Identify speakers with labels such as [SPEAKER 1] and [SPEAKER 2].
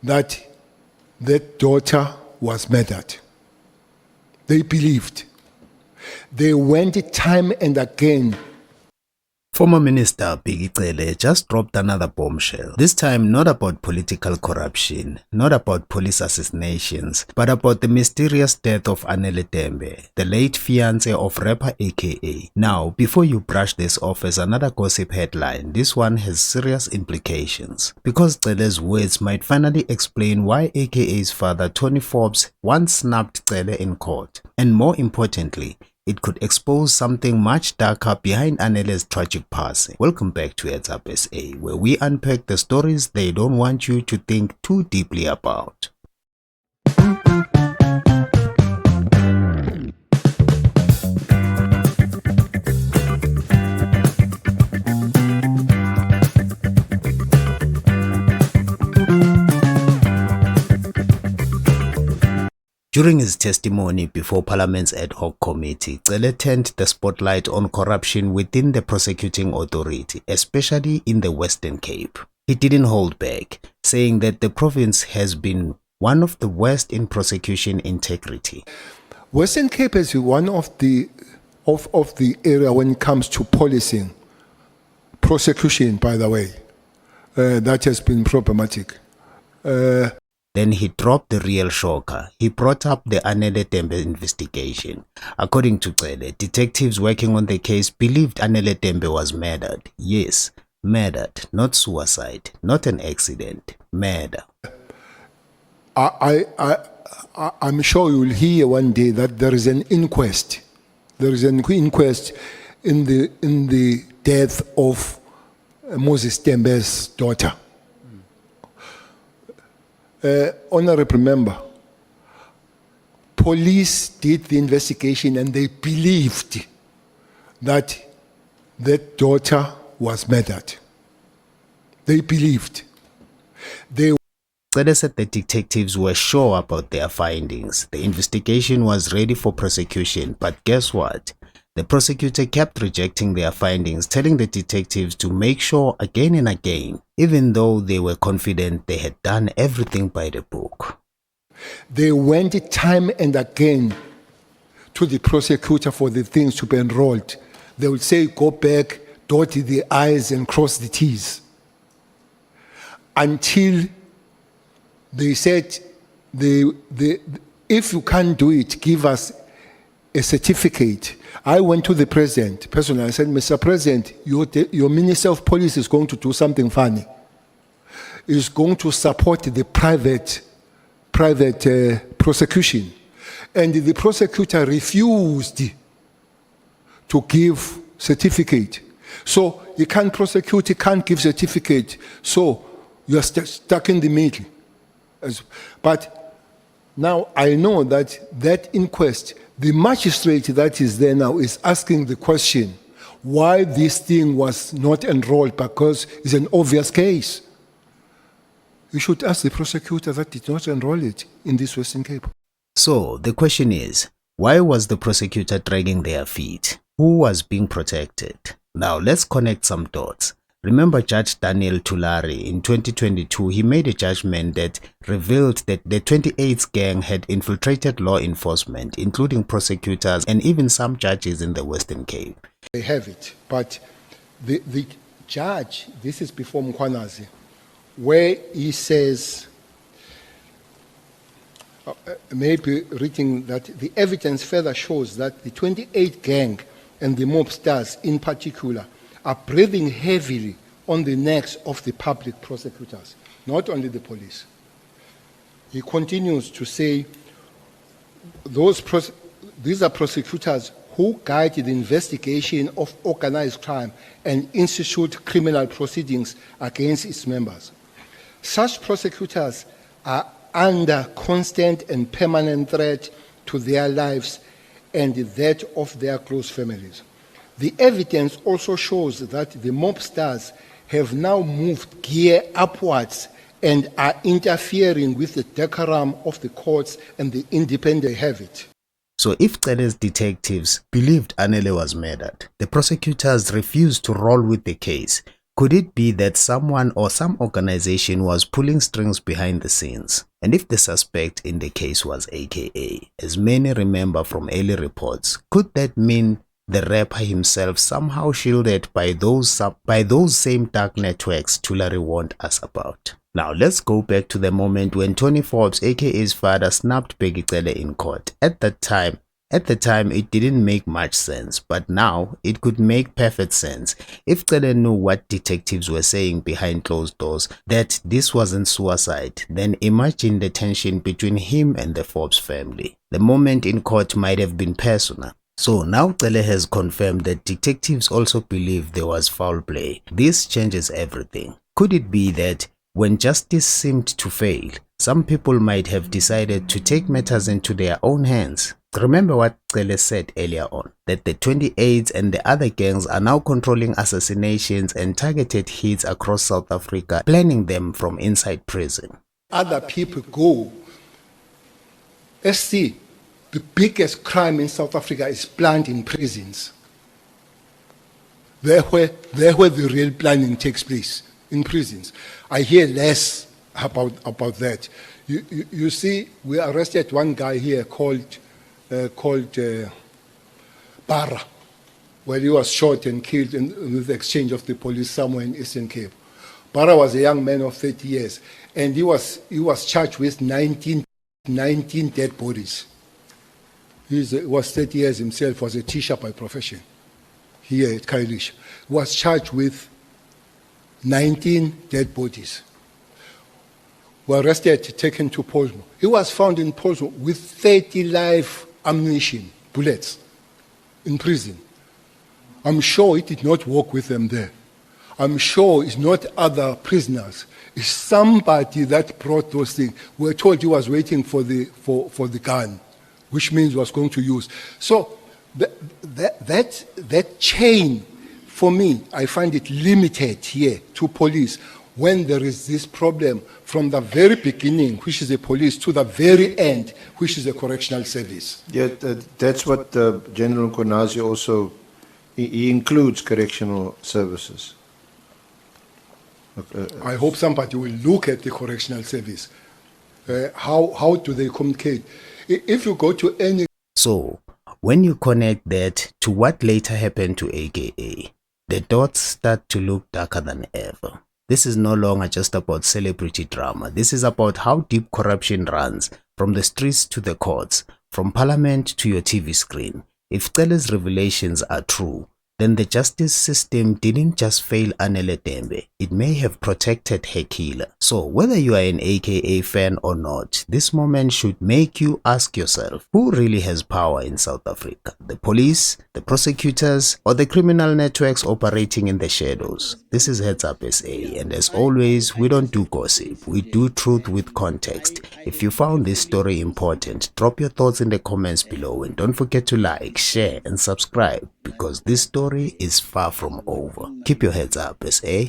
[SPEAKER 1] that that daughter was murdered. They believed. They went time and again.
[SPEAKER 2] Former Minister Cele just dropped another bombshell, this time not about political corruption, not about police assassinations, but about the mysterious death of Anele Tembe, the late fiancé of rapper AKA. Now, before you brush this off as another gossip headline, this one has serious implications, because Cele's words might finally explain why AKA's father Tony Forbes once snapped Cele in court, and more importantly, it could expose something much darker behind Anele's tragic passing. Welcome back to Heads Up SA, where we unpack the stories they don't want you to think too deeply about. During his testimony before Parliament's ad hoc committee, Cele turned the spotlight on corruption within the prosecuting authority, especially in the Western Cape. He didn't hold back, saying that the province has been one of the worst in prosecution integrity.
[SPEAKER 1] Western Cape is one of the area when it comes to policing, prosecution, by the way, that has been problematic.
[SPEAKER 2] Then he dropped the real shocker. He brought up the Anele Tembe investigation. According to Cele, detectives working on the case believed Anele Tembe was murdered. Yes, murdered, not suicide, not an accident, murder.
[SPEAKER 1] I'm sure you'll hear one day that there is an inquest. There is an inquest in the death of Moses Tembe's daughter. Honorable member, police did the investigation and they believed that that daughter was murdered. They believed.
[SPEAKER 2] Cele said the detectives were sure about their findings. The investigation was ready for prosecution, but guess what? The prosecutor kept rejecting their findings, telling the detectives to make sure again and again, even though they were confident they had done everything by the book.
[SPEAKER 1] They went time and again to the prosecutor for the things to be enrolled. They would say, go back, dot the I's and cross the T's. Until they said, if you can't do it, give us a certificate. I went to the president personally. I said, Mr. President, your Minister of Police is going to do something funny. Is going to support the private prosecution. And the prosecutor refused to give certificate. So he can't prosecute, he can't give certificate. So you're stuck in the middle. But now I know that inquest, the magistrate that is there now is asking the question why this thing was not enrolled, because it's an obvious case. You should ask the prosecutor that did not enroll it in this Western Cape.
[SPEAKER 2] So the question is, why was the prosecutor dragging their feet? Who was being protected? Now let's connect some dots. Remember Judge Daniel Tulare in 2022, he made a judgment that revealed that the 28th gang had infiltrated law enforcement, including prosecutors and even some judges in the Western Cape.
[SPEAKER 1] They have it, but the judge, this is before Mkwanazi, where he says, maybe reading that the evidence further shows that the 28th gang and the mobsters in particular are breathing heavily on the necks of the public prosecutors, not only the police. He continues to say, these are prosecutors who guide the investigation of organized crime and institute criminal proceedings against its members. Such prosecutors are under constant and permanent threat to their lives and that of their close families. The evidence also shows that the mobsters have now moved gear upwards and are interfering with the decorum of the courts and the independent have it.
[SPEAKER 2] So if Cele's detectives believed Anele was murdered, the prosecutors refused to roll with the case, Could it be that someone or some organization was pulling strings behind the scenes? And if the suspect in the case was AKA, as many remember from early reports, could that mean the rapper himself somehow shielded by those same dark networks Tulare warned us about? Now let's go back to the moment when Tony Forbes, AKA's father, snapped Cele in court. At the time, it didn't make much sense, but now it could make perfect sense. If Cele knew what detectives were saying behind closed doors, that this wasn't suicide, then imagine the tension between him and the Forbes family. The moment in court might have been personal. So now Cele has confirmed that detectives also believe there was foul play. This changes everything. Could it be that when justice seemed to fail, some people might have decided to take matters into their own hands? Remember what Cele said earlier on, that the 28s and the other gangs are now controlling assassinations and targeted hits across South Africa, planning them from inside prison.
[SPEAKER 1] Other people go. Let's see, the biggest crime in South Africa is planned in prisons. There where the real planning takes place, in prisons. I hear less about that. You see, we arrested one guy here called Barra, where he was shot and killed with the exchange of the police somewhere in Eastern Cape. Barra was a young man of 30 years, and he was charged with 19 dead bodies. He was 30 years himself, was a teacher by profession here at Kailish. He was charged with 19 dead bodies. Were arrested, taken to Portsmouth. He was found in Portsmouth with 30 live ammunition, bullets, in prison. I'm sure he did not walk with them there. I'm sure it's not other prisoners. It's somebody that brought those things. We were told he was waiting for the gun, which means he was going to use. So that chain, for me, I find it limited here to police. When there is this problem from the very beginning, which is the police, to the very end, which is the correctional service.
[SPEAKER 3] Yeah, that's what General Konazi also, he includes correctional services.
[SPEAKER 1] I hope somebody will look at the correctional service. How do they communicate? If you go to any...
[SPEAKER 2] So, when you connect that to what later happened to AKA, the dots start to look darker than ever. This is no longer just about celebrity drama. This is about how deep corruption runs, from the streets to the courts, from parliament to your TV screen. If Cele's revelations are true, then the justice system didn't just fail Anele Tembe, it may have protected her killer. So whether you are an AKA fan or not, this moment should make you ask yourself, who really has power in South Africa? The police, the prosecutors, or the criminal networks operating in the shadows? This is Heads Up SA, and as always, we don't do gossip, we do truth with context. If you found this story important, drop your thoughts in the comments below, and don't forget to like, share, and subscribe, because this story is far from over. Keep your heads up, SA.